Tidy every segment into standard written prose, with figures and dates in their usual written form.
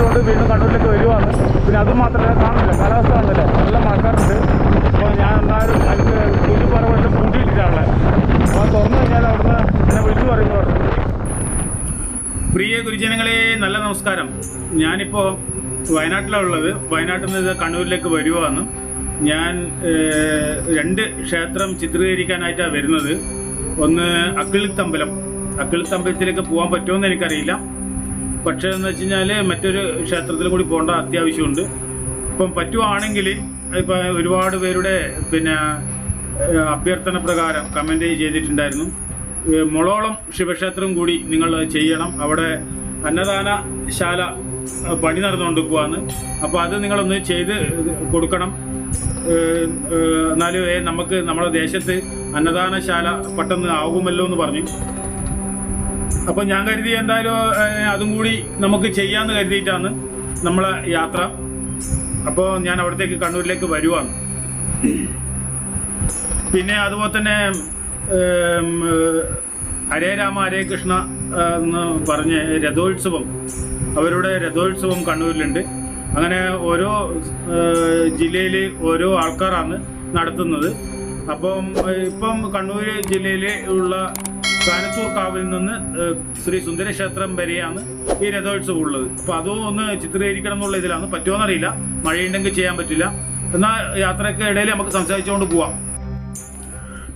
ആയതുകൊണ്ട് വീണ്ടും കണ്ണൂരിലേക്ക് വരുവാണ്. പിന്നെ അതുമാത്രമല്ല, കാണുന്നില്ല, കാലാവസ്ഥ കാണുന്നില്ല, നല്ല മഴക്കാറുണ്ട്. അപ്പോൾ ഞാൻ എന്തായാലും എനിക്ക് കുഞ്ഞിപ്പറവെല്ലാം പൂട്ടിയിട്ടിട്ടാണുള്ളത്. അപ്പോൾ തുറന്നു കഴിഞ്ഞാൽ അവിടുന്ന് എന്നെ വിളിച്ചു പറയുന്നു പറഞ്ഞു. പ്രിയ ഗുരുജനങ്ങളെ, നല്ല നമസ്കാരം. ഞാനിപ്പോൾ വയനാട്ടിലാണ് ഉള്ളത്. വയനാട്ടിൽ നിന്ന് കണ്ണൂരിലേക്ക് വരുവാണ്. ഞാൻ 2 ക്ഷേത്രം ചിത്രീകരിക്കാനായിട്ടാണ് വരുന്നത്. ഒന്ന് അക്കിളിത്തമ്പലത്തിലേക്ക് പോകാൻ പറ്റുമെന്ന് എനിക്കറിയില്ല. പക്ഷേ എന്ന് വെച്ച് കഴിഞ്ഞാൽ മറ്റൊരു ക്ഷേത്രത്തിൽ കൂടി പോകേണ്ട അത്യാവശ്യമുണ്ട്. ഇപ്പം പറ്റുവാണെങ്കിൽ ഇപ്പം ഒരുപാട് പേരുടെ അഭ്യർത്ഥന പ്രകാരം കമൻറ്റ് ചെയ്തിട്ടുണ്ടായിരുന്നു, മുളോളം ശിവക്ഷേത്രം കൂടി നിങ്ങൾ ചെയ്യണം, അവിടെ അന്നദാനശാല പണി നടന്നുകൊണ്ടിരിക്കുകയാണ്. അപ്പോൾ അത് നിങ്ങളൊന്ന് ചെയ്ത് കൊടുക്കണം, എന്നാലും നമുക്ക് നമ്മുടെ ദേശത്ത് അന്നദാനശാല പെട്ടെന്ന് ആകുമല്ലോ എന്ന് പറഞ്ഞു. അപ്പോൾ ഞാൻ കരുതി എന്തായാലും അതും കൂടി നമുക്ക് ചെയ്യാമെന്ന് കരുതിയിട്ടാണ് നമ്മളെ യാത്ര. അപ്പോൾ ഞാൻ അവിടത്തേക്ക് കണ്ണൂരിലേക്ക് വരുവാണ്. പിന്നെ അതുപോലെ തന്നെ ഹരേ രാമ ഹരേ കൃഷ്ണ എന്ന് പറഞ്ഞ് രഥോത്സവം, അവരുടെ രഥോത്സവം കണ്ണൂരിലുണ്ട്. അങ്ങനെ ഓരോ ജില്ലയിൽ ഓരോ ആൾക്കാരാണ് നടത്തുന്നത്. ഇപ്പം കണ്ണൂർ ജില്ലയിൽ ഉള്ള കാനത്തൂർ കാവിൽ നിന്ന് ശ്രീ സുന്ദരക്ഷേത്രം വരെയാണ് ഈ രഥോത്സവം ഉള്ളത്. അപ്പോൾ അതും ഒന്ന് ചിത്രീകരിക്കണം എന്നുള്ള ഇതിലാണ്. പറ്റുമോയെന്നറിയില്ല, മഴയുണ്ടെങ്കിൽ ചെയ്യാൻ പറ്റില്ല. എന്നാൽ യാത്രയ്ക്ക് ഇടയിൽ നമുക്ക് സംസാരിച്ചുകൊണ്ട് പോവാം.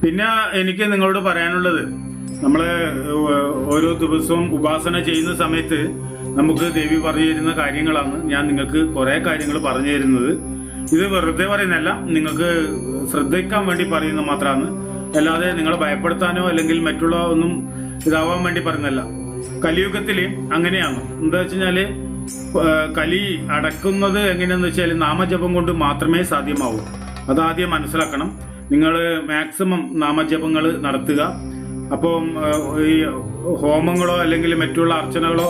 പിന്നെ എനിക്ക് നിങ്ങളോട് പറയാനുള്ളത്, നമ്മൾ ഓരോ ദിവസവും ഉപാസന ചെയ്യുന്ന സമയത്ത് നമുക്ക് ദേവി പറഞ്ഞു തരുന്ന കാര്യങ്ങളാണ് ഞാൻ നിങ്ങൾക്ക് കുറേ കാര്യങ്ങൾ പറഞ്ഞു തരുന്നത്. ഇത് വെറുതെ പറയുന്നതല്ല, നിങ്ങൾക്ക് ശ്രദ്ധിക്കാൻ വേണ്ടി പറയുന്നത് മാത്രമാണ്, അല്ലാതെ നിങ്ങളെ ഭയപ്പെടുത്താനോ അല്ലെങ്കിൽ മറ്റുള്ള ഒന്നും ഇതാവാൻ വേണ്ടി പറയുന്നതല്ല. കലിയുഗത്തിൽ അങ്ങനെയാണ്. എന്താ വെച്ച് കഴിഞ്ഞാൽ കലി അടക്കുന്നത് എങ്ങനെയാണെന്ന് വെച്ചാൽ നാമജപം കൊണ്ട് മാത്രമേ സാധ്യമാവൂ. അതാദ്യം മനസ്സിലാക്കണം. നിങ്ങൾ മാക്സിമം നാമജപങ്ങൾ നടത്തുക. അപ്പം ഈ ഹോമങ്ങളോ അല്ലെങ്കിൽ മറ്റുള്ള അർച്ചനകളോ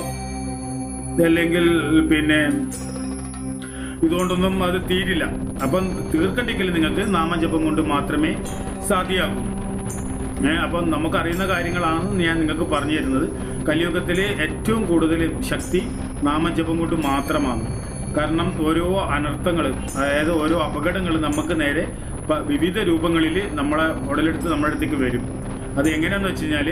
അല്ലെങ്കിൽ ഇതുകൊണ്ടൊന്നും അത് തീരില്ല. അപ്പം തീർക്കണ്ടെങ്കിൽ നിങ്ങൾക്ക് നാമജപം കൊണ്ട് മാത്രമേ സാധ്യമാകൂ. അപ്പം നമുക്കറിയുന്ന കാര്യങ്ങളാണ് ഞാൻ നിങ്ങൾക്ക് പറഞ്ഞു തരുന്നത്. കലിയുഗത്തിൽ ഏറ്റവും കൂടുതൽ ശക്തി നാമജപം കൊണ്ട് മാത്രമാണ്. കാരണം ഓരോ അനർത്ഥങ്ങൾ, അതായത് ഓരോ അപകടങ്ങൾ നമുക്ക് നേരെ വിവിധ രൂപങ്ങളിൽ നമ്മളെ ഉടലെടുത്ത് നമ്മുടെ അടുത്തേക്ക് വരും. അത് എങ്ങനെയാണെന്ന് വെച്ച് കഴിഞ്ഞാൽ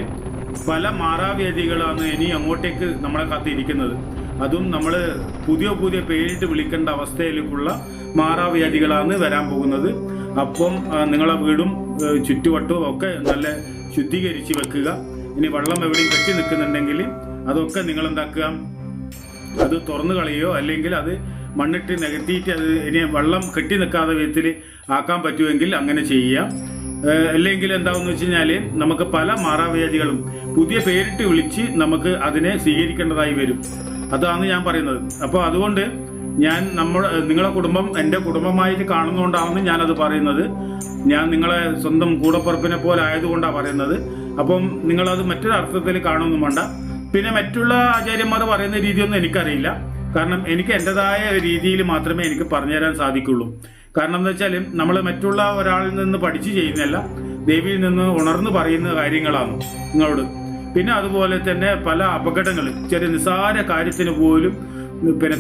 പല മാറാവ്യാധികളാണ് ഇനി അങ്ങോട്ടേക്ക് നമ്മളെ കാത്തിരിക്കുന്നത്. അതും നമ്മൾ പുതിയ പേരിട്ട് വിളിക്കേണ്ട അവസ്ഥയിലേക്കുള്ള മാറാവ്യാധികളാണ് വരാൻ പോകുന്നത്. അപ്പം നിങ്ങളെ വീടും ചുറ്റുവട്ടവും ഒക്കെ നല്ല ശുദ്ധീകരിച്ച് വെക്കുക. ഇനി വെള്ളം എവിടെയും കെട്ടി നിൽക്കുന്നുണ്ടെങ്കിൽ അതൊക്കെ നിങ്ങൾ എന്താക്കുക, അത് തുറന്നു കളയോ അല്ലെങ്കിൽ അത് മണ്ണിട്ട് നികത്തിയിട്ട് അത് ഇനി വെള്ളം കെട്ടി നിൽക്കാതെ വിധത്തിൽ ആക്കാൻ പറ്റുമെങ്കിൽ അങ്ങനെ ചെയ്യുക. അല്ലെങ്കിൽ എന്താണെന്ന് വെച്ച് കഴിഞ്ഞാൽ നമുക്ക് പല മാറാവ്യാധികളും പുതിയ പേരിട്ട് വിളിച്ച് നമുക്ക് അതിനെ സ്വീകരിക്കേണ്ടതായി വരും. അതാണ് ഞാൻ പറയുന്നത്. അപ്പോൾ അതുകൊണ്ട് ഞാൻ നിങ്ങളെ കുടുംബം എൻ്റെ കുടുംബമായിട്ട് കാണുന്നതുകൊണ്ടാണ് ഞാനത് പറയുന്നത്. ഞാൻ നിങ്ങളെ സ്വന്തം കൂടപ്പുറപ്പിനെ പോലെ ആയതുകൊണ്ടാണ് പറയുന്നത്. അപ്പം നിങ്ങളത് മറ്റൊരർത്ഥത്തിൽ കാണുമൊന്നും വേണ്ട. പിന്നെ മറ്റുള്ള ആചാര്യന്മാർ പറയുന്ന രീതിയൊന്നും എനിക്കറിയില്ല. കാരണം എനിക്ക് എൻ്റെതായ രീതിയിൽ മാത്രമേ എനിക്ക് പറഞ്ഞുതരാൻ സാധിക്കുള്ളൂ. കാരണം എന്താ വെച്ചാൽ നമ്മൾ മറ്റുള്ള ഒരാളിൽ നിന്ന് പഠിച്ച് ചെയ്യുന്നതല്ല, ദേവിയിൽ നിന്ന് ഉണർന്ന് പറയുന്ന കാര്യങ്ങളാണ് നിങ്ങളോട്. പിന്നെ അതുപോലെ തന്നെ പല അപകടങ്ങൾ, ചെറിയ നിസ്സാര കാര്യത്തിന് പോലും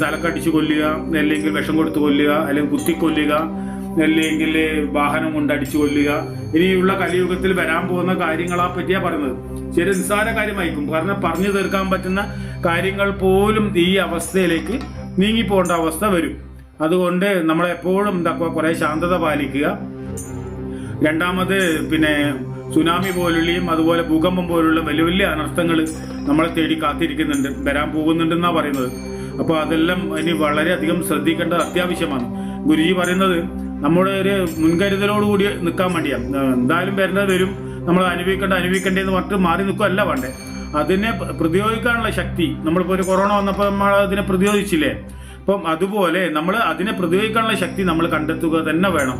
തലക്കടിച്ച് കൊല്ലുക, അല്ലെങ്കിൽ വിഷം കൊടുത്ത് കൊല്ലുക, അല്ലെങ്കിൽ കുത്തിക്കൊല്ലുക, അല്ലെങ്കിൽ വാഹനം കൊണ്ട് അടിച്ചു കൊല്ലുക, ഇനിയുള്ള കലിയുഗത്തിൽ വരാൻ പോകുന്ന കാര്യങ്ങളെ പറ്റിയാണ് പറയുന്നത്. ചെറിയ നിസ്സാര കാര്യമായിരിക്കും. കാരണം പറഞ്ഞു തീർക്കാൻ പറ്റുന്ന കാര്യങ്ങൾ പോലും ഈ അവസ്ഥയിലേക്ക് നീങ്ങിപ്പോകേണ്ട അവസ്ഥ വരും. അതുകൊണ്ട് നമ്മളെപ്പോഴും കുറേ ശാന്തത പാലിക്കുക. രണ്ടാമത് സുനാമി പോലുള്ളയും അതുപോലെ ഭൂകമ്പം പോലുള്ള വലിയ വലിയ അനർത്ഥങ്ങൾ നമ്മളെ തേടി കാത്തിരിക്കുന്നുണ്ട്, വരാൻ പോകുന്നുണ്ടെന്നാണ് പറയുന്നത്. അപ്പോൾ അതെല്ലാം ഇനി വളരെയധികം ശ്രദ്ധിക്കേണ്ടത് അത്യാവശ്യമാണ്. ഗുരുജി പറയുന്നത് നമ്മുടെ ഒരു മുൻകരുതലോടുകൂടി നിൽക്കാൻ വേണ്ടിയാണ്. എന്തായാലും വരുന്നത് വരും, നമ്മൾ അനുഭവിക്കേണ്ടതെന്ന് പറഞ്ഞിട്ട് മാറി നിൽക്കുകയല്ല വേണ്ടേ. അതിനെ പ്രതിരോധിക്കാനുള്ള ശക്തി, നമ്മളിപ്പോൾ ഒരു കൊറോണ വന്നപ്പോൾ നമ്മൾ അതിനെ പ്രതിരോധിച്ചില്ലേ, അപ്പം അതുപോലെ നമ്മൾ അതിനെ പ്രതിരോധിക്കാനുള്ള ശക്തി നമ്മൾ കണ്ടെത്തുക തന്നെ വേണം.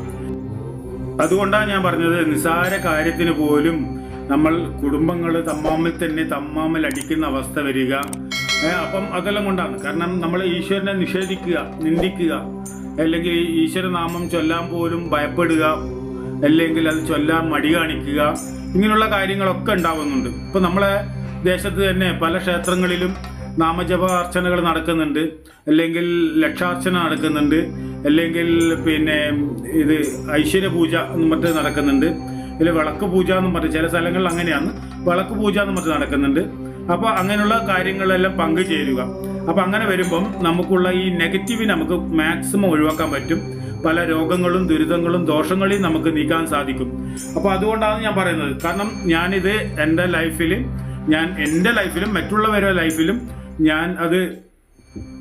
അതുകൊണ്ടാണ് ഞാൻ പറഞ്ഞത്, നിസ്സാര കാര്യത്തിന് പോലും നമ്മൾ കുടുംബങ്ങൾ തമ്മാമിൽ അടിക്കുന്ന അവസ്ഥ വരിക. അപ്പം അതെല്ലാം കൊണ്ടാണ്. കാരണം നമ്മൾ ഈശ്വരനെ നിന്ദിക്കുക, അല്ലെങ്കിൽ ഈശ്വരനാമം ചൊല്ലാൻ പോലും ഭയപ്പെടുക, അല്ലെങ്കിൽ അത് ചൊല്ലാൻ മടി കാണിക്കുക, ഇങ്ങനെയുള്ള കാര്യങ്ങളൊക്കെ ഉണ്ടാവുന്നുണ്ട്. ഇപ്പം നമ്മളെ ദേശത്ത് തന്നെ പല ക്ഷേത്രങ്ങളിലും നാമജപ അർച്ചനകൾ നടക്കുന്നുണ്ട്, അല്ലെങ്കിൽ ലക്ഷാർച്ചന നടക്കുന്നുണ്ട്, അല്ലെങ്കിൽ പിന്നെ ഇത് ഐശ്വര്യ പൂജ എന്ന് മറ്റേ നടക്കുന്നുണ്ട്, അല്ലെങ്കിൽ വിളക്ക് പൂജ എന്നും പറഞ്ഞ് ചില സ്ഥലങ്ങളിൽ അങ്ങനെയാണ് വിളക്ക് പൂജ എന്ന് മറ്റു നടക്കുന്നുണ്ട്. അപ്പോൾ അങ്ങനെയുള്ള കാര്യങ്ങളെല്ലാം പങ്കുചേരുക. അപ്പോൾ അങ്ങനെ വരുമ്പം നമുക്കുള്ള ഈ നെഗറ്റീവ് നമുക്ക് മാക്സിമം ഒഴിവാക്കാൻ പറ്റും. പല രോഗങ്ങളും ദുരിതങ്ങളും ദോഷങ്ങളെയും നമുക്ക് നീക്കാൻ സാധിക്കും. അപ്പോൾ അതുകൊണ്ടാണ് ഞാൻ പറയുന്നത്. കാരണം ഞാനിത് എൻ്റെ ലൈഫിലും മറ്റുള്ളവരുടെ ലൈഫിലും ഞാൻ അത്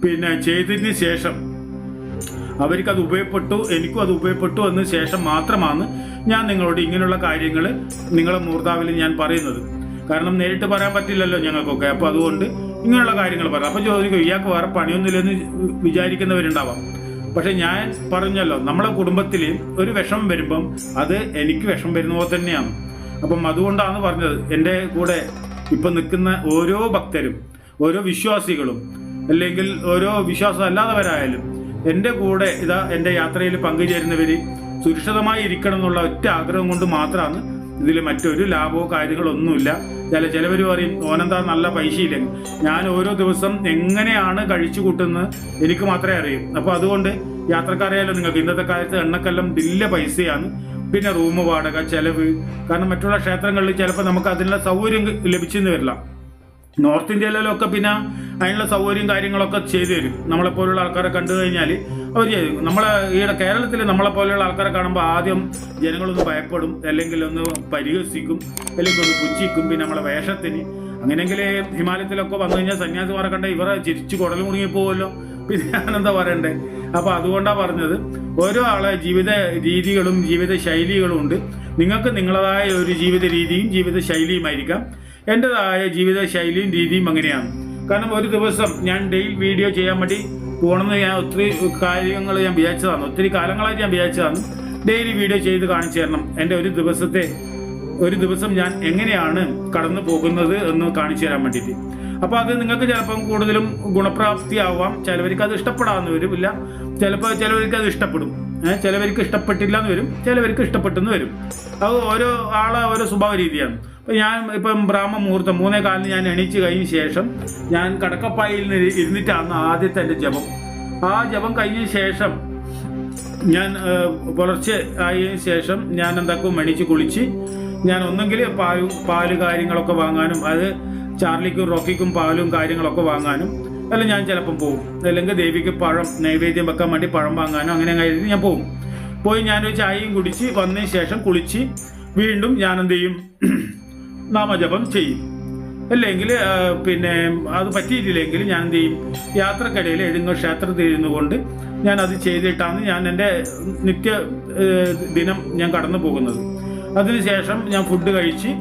പിന്നെ ചെയ്തതിന് ശേഷം അവർക്കത് ഉപയോഗപ്പെട്ടു, എനിക്കും അത് ഉപയോഗപ്പെട്ടു എന്ന ശേഷം മാത്രമാണ് ഞാൻ നിങ്ങളോട് ഇങ്ങനെയുള്ള കാര്യങ്ങൾ നിങ്ങളെ മൂർധാവിൽ ഞാൻ പറയുന്നത്. കാരണം നേരിട്ട് പറയാൻ പറ്റില്ലല്ലോ ഞങ്ങൾക്കൊക്കെ. അപ്പോൾ അതുകൊണ്ട് ഇങ്ങനെയുള്ള കാര്യങ്ങൾ പറയാം. അപ്പോൾ ചോദിക്കും, ഇയാൾക്ക് വേറെ പണിയൊന്നുമില്ലെന്ന് വിചാരിക്കുന്നവരുണ്ടാവാം. പക്ഷെ ഞാൻ പറഞ്ഞല്ലോ, നമ്മളെ കുടുംബത്തിൽ ഒരു വിഷമം വരുമ്പം അത് എനിക്ക് വിഷമം വരുന്ന പോലെ തന്നെയാണ്. അപ്പം അതുകൊണ്ടാണ് പറഞ്ഞത്, എൻ്റെ കൂടെ ഇപ്പം നിൽക്കുന്ന ഓരോ ഭക്തരും, ഓരോ വിശ്വാസികളും, അല്ലെങ്കിൽ ഓരോ വിശ്വാസം അല്ലാത്തവരായാലും എൻ്റെ കൂടെ ഇതാ എൻ്റെ യാത്രയിൽ പങ്കുചേരുന്നവർ സുരക്ഷിതമായി ഇരിക്കണം എന്നുള്ള ഒറ്റ ആഗ്രഹം കൊണ്ട് മാത്രമാണ്. ഇതിൽ മറ്റൊരു ലാഭമോ കാര്യങ്ങളൊന്നുമില്ല. ചിലവർ പറയും, ഓനെന്താ നല്ല പൈസയില്ല. ഞാൻ ഓരോ ദിവസം എങ്ങനെയാണ് കഴിച്ചു കൂട്ടുന്നത് എനിക്ക് മാത്രമേ അറിയൂ. അപ്പോൾ അതുകൊണ്ട് യാത്രക്കാരെയായാലും നിങ്ങൾക്ക് ഇന്നത്തെ കാലത്ത് എണ്ണക്കെല്ലാം വലിയ പൈസയാണ്. പിന്നെ റൂം വാടക, ചെലവ്. കാരണം മറ്റുള്ള ക്ഷേത്രങ്ങളിൽ ചിലപ്പോൾ നമുക്ക് അതിനുള്ള സൗകര്യം ലഭിച്ചെന്ന് വരില്ല. നോർത്ത് ഇന്ത്യയിലൊക്കെ പിന്നെ അതിനുള്ള സൗകര്യം കാര്യങ്ങളൊക്കെ ചെയ്തു തരും. നമ്മളെപ്പോലുള്ള ആൾക്കാരെ കണ്ടു കഴിഞ്ഞാൽ അവർ ചെയ്തു. നമ്മളെ ഈയിടെ കേരളത്തിൽ നമ്മളെപ്പോലെയുള്ള ആൾക്കാരെ കാണുമ്പോൾ ആദ്യം ജനങ്ങളൊന്ന് ഭയപ്പെടും, അല്ലെങ്കിൽ ഒന്ന് പരിഹസിക്കും, അല്ലെങ്കിൽ ഒന്ന് പുച്ഛിക്കും. പിന്നെ നമ്മളെ വേഷത്തിന് അങ്ങനെയെങ്കിൽ ഹിമാലയത്തിലൊക്കെ വന്നു കഴിഞ്ഞാൽ സന്യാസിമാരെ കണ്ട ഇവരെ ചിരിച്ചു കുടൽ മുറുങ്ങി പോകുമല്ലോ. പിന്നെ ഞാനെന്താ പറയണ്ടേ? അപ്പോൾ അതുകൊണ്ടാണ് പറഞ്ഞത്, ഓരോ ആളെ ജീവിത രീതികളും ജീവിത ശൈലികളും ഉണ്ട്. നിങ്ങൾക്ക് നിങ്ങളതായ ഒരു ജീവിത രീതിയും ജീവിത ശൈലിയുമായിരിക്കാം. എൻ്റെതായ ജീവിത ശൈലിയും രീതിയും അങ്ങനെയാണ്. കാരണം ഒരു ദിവസം ഞാൻ ഡെയിലി വീഡിയോ ചെയ്യാൻ വേണ്ടി പോകണമെന്ന് ഞാൻ ഒത്തിരി കാര്യങ്ങൾ ഞാൻ വിചാരിച്ചതാണ്. ഒത്തിരി കാലങ്ങളായിട്ട് ഞാൻ വിചാരിച്ചതാണ് ഡെയിലി വീഡിയോ ചെയ്ത് കാണിച്ചു തരണം. എൻ്റെ ഒരു ദിവസം ഞാൻ എങ്ങനെയാണ് കടന്നു പോകുന്നത് എന്ന് കാണിച്ചു തരാൻ വേണ്ടിയിട്ട്. അപ്പോൾ അത് നിങ്ങൾക്ക് ചിലപ്പം കൂടുതലും ഗുണപ്രാപ്തിയാവാം. ചിലവർക്ക് അത് ഇഷ്ടപ്പെടാമെന്ന് വരില്ല, ചിലവർക്ക് അത് ഇഷ്ടപ്പെടും, ചിലവർക്ക് ഇഷ്ടപ്പെട്ടില്ല എന്ന് വരും, ചിലവർക്ക് ഇഷ്ടപ്പെട്ടെന്ന് വരും. അത് ഓരോ ഓരോ സ്വഭാവ രീതിയാണ്. അപ്പോൾ ഞാൻ ഇപ്പം ബ്രാഹ്മ മുഹൂർത്തം 3:15 ഞാൻ എണീച്ച് കഴിഞ്ഞ ശേഷം ഞാൻ കടക്കപ്പായിൽ ഇരുന്നിട്ടാണ് ആദ്യത്തെ എൻ്റെ ജപം. ആ ജപം കഴിഞ്ഞ ശേഷം ഞാൻ പുലർച്ചെ ആയതിനു ശേഷം ഞാൻ എന്താക്കും, എണീച്ച് കുളിച്ച് ഞാൻ ഒന്നെങ്കിൽ പാല് കാര്യങ്ങളൊക്കെ വാങ്ങാനും, അത് ചാർലിക്കും റോക്കിക്കും പാലും കാര്യങ്ങളൊക്കെ വാങ്ങാനും അല്ല ഞാൻ ചിലപ്പം പോകും. അല്ലെങ്കിൽ ദേവിക്ക് പഴം നൈവേദ്യം വെക്കാൻ വേണ്ടി പഴം വാങ്ങാനും അങ്ങനെ കഴിഞ്ഞ് ഞാൻ പോകും. പോയി ഞാനൊരു ചായയും കുടിച്ച് വന്നതിന് ശേഷം കുളിച്ച് വീണ്ടും ഞാൻ എന്ത് ചെയ്യും, നാമജപം ചെയ്യും. അല്ലെങ്കിൽ പിന്നെ അത് പറ്റിയിട്ടില്ലെങ്കിൽ ഞാൻ എന്ത് ചെയ്യും, യാത്രക്കിടയിൽ ഏതെങ്കിലും ക്ഷേത്രത്തിൽ ഇരുന്നു കൊണ്ട് ഞാൻ അത് ചെയ്തിട്ടാണ് ഞാൻ എൻ്റെ നിത്യ ദിനം ഞാൻ കടന്നു പോകുന്നത്. അതിനുശേഷം ഞാൻ ഫുഡ് കഴിച്ച്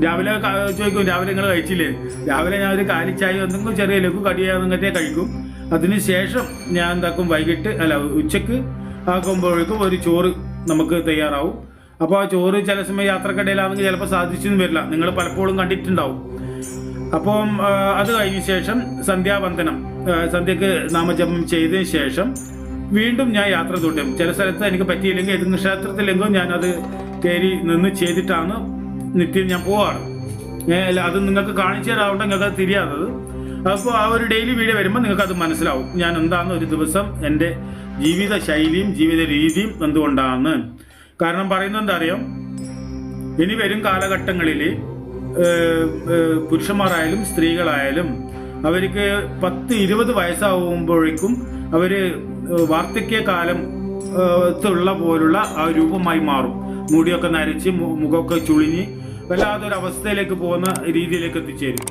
രാവിലെ ചോദിക്കും, രാവിലെ നിങ്ങൾ കഴിച്ചില്ലേ? രാവിലെ ഞാൻ ഒരു കാലിച്ചായ എന്തെങ്കിലും ചെറിയ ലഘു കടിയാണെന്നൊക്കെ കഴിക്കും. അതിനുശേഷം ഞാൻ എന്താക്കും, ഉച്ചക്ക് ആക്കുമ്പോഴേക്കും ഒരു ചോറ് നമുക്ക് തയ്യാറാവും. അപ്പോൾ ആ ചോറ് ചില സമയം യാത്രക്കിടയിലാണെങ്കിൽ ചിലപ്പോൾ സാധിച്ചെന്ന് വരില്ല, നിങ്ങൾ പലപ്പോഴും കണ്ടിട്ടുണ്ടാവും. അപ്പം അത് കഴിഞ്ഞ ശേഷം സന്ധ്യാവന്ദനം, സന്ധ്യക്ക് നാമജപം ചെയ്തതിന് ശേഷം വീണ്ടും ഞാൻ യാത്ര തുടരും. ചില സ്ഥലത്ത് എനിക്ക് പറ്റിയില്ലെങ്കിൽ ഏതെങ്കിലും ക്ഷേത്രത്തിലെങ്കിലും ഞാനത് കയറി നിന്ന് ചെയ്തിട്ടാണ് നിത്യം ഞാൻ പോവാറ്. അത് നിങ്ങൾക്ക് കാണിച്ചു തരാവുണ്ട്, നിങ്ങൾക്ക് അത് തിരിയാത്തത്. അപ്പോൾ ആ ഒരു ഡെയിലി വീഡിയോ വരുമ്പോൾ നിങ്ങൾക്ക് അത് മനസ്സിലാവും ഞാൻ എന്താണ് ഒരു ദിവസം എൻ്റെ ജീവിത ശൈലിയും ജീവിത രീതിയും എന്തുകൊണ്ടാണ്. കാരണം പറയുന്നത് എന്താ അറിയാം, ഇനി വരും കാലഘട്ടങ്ങളിൽ പുരുഷന്മാരായാലും സ്ത്രീകളായാലും അവർക്ക് 10-20 വയസ്സാവുമ്പോഴേക്കും അവർ വാർദ്ധക്യകാലം ത്തുള്ള പോലുള്ള ആ രൂപമായി മാറും. മുടിയൊക്കെ നരച്ച് മുഖമൊക്കെ ചുളിഞ്ഞ് വല്ലാത്തൊരവസ്ഥയിലേക്ക് പോകുന്ന രീതിയിലേക്ക് എത്തിച്ചേരും.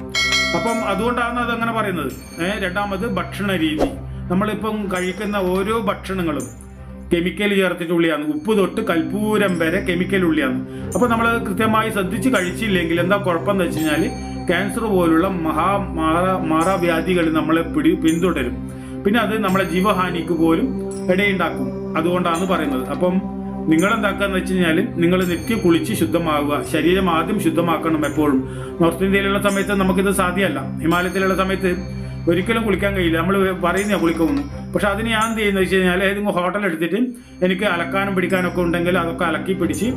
അപ്പം അതുകൊണ്ടാണ് അതങ്ങനെ പറയുന്നത്. രണ്ടാമത് ഭക്ഷണ രീതി. നമ്മളിപ്പം കഴിക്കുന്ന ഓരോ ഭക്ഷണങ്ങളും കെമിക്കൽ ചേർത്തിട്ടുള്ളിയാണ്. ഉപ്പ് തൊട്ട് കൽപ്പൂരം വരെ കെമിക്കൽ ഉള്ളിയാണ്. അപ്പോൾ നമ്മൾ കൃത്യമായി ശ്രദ്ധിച്ച് കഴിച്ചില്ലെങ്കിൽ എന്താ കുഴപ്പമെന്ന് വെച്ച് കഴിഞ്ഞാൽ ക്യാൻസർ പോലുള്ള മാറാവ്യാധികൾ നമ്മളെ പിന്തുടരും. പിന്നെ അത് നമ്മളെ ജീവഹാനിക്ക് പോലും ഇടയുണ്ടാക്കും. അതുകൊണ്ടാണ് പറയുന്നത്. അപ്പം നിങ്ങളെന്താക്കാന്ന് വെച്ച് കഴിഞ്ഞാൽ നിങ്ങൾ നിത്യം കുളിച്ച് ശുദ്ധമാവുക. ശരീരം ആദ്യം ശുദ്ധമാക്കണം എപ്പോഴും. നോർത്ത് ഇന്ത്യയിലുള്ള സമയത്ത് നമുക്കിത് സാധ്യമല്ല. ഹിമാലയത്തിലുള്ള സമയത്ത് ഒരിക്കലും കുളിക്കാൻ കഴിയില്ല. നമ്മൾ പറയുന്ന കുളിക്കുന്നു. പക്ഷെ അതിന് ഞാൻ എന്ത് ചെയ്യുന്നത് വെച്ച് കഴിഞ്ഞാൽ ഏതെങ്കിലും ഹോട്ടൽ എടുത്തിട്ട് എനിക്ക് അലക്കാനും പിടിക്കാനൊക്കെ ഉണ്ടെങ്കിൽ അതൊക്കെ അലക്കി പിടിച്ച്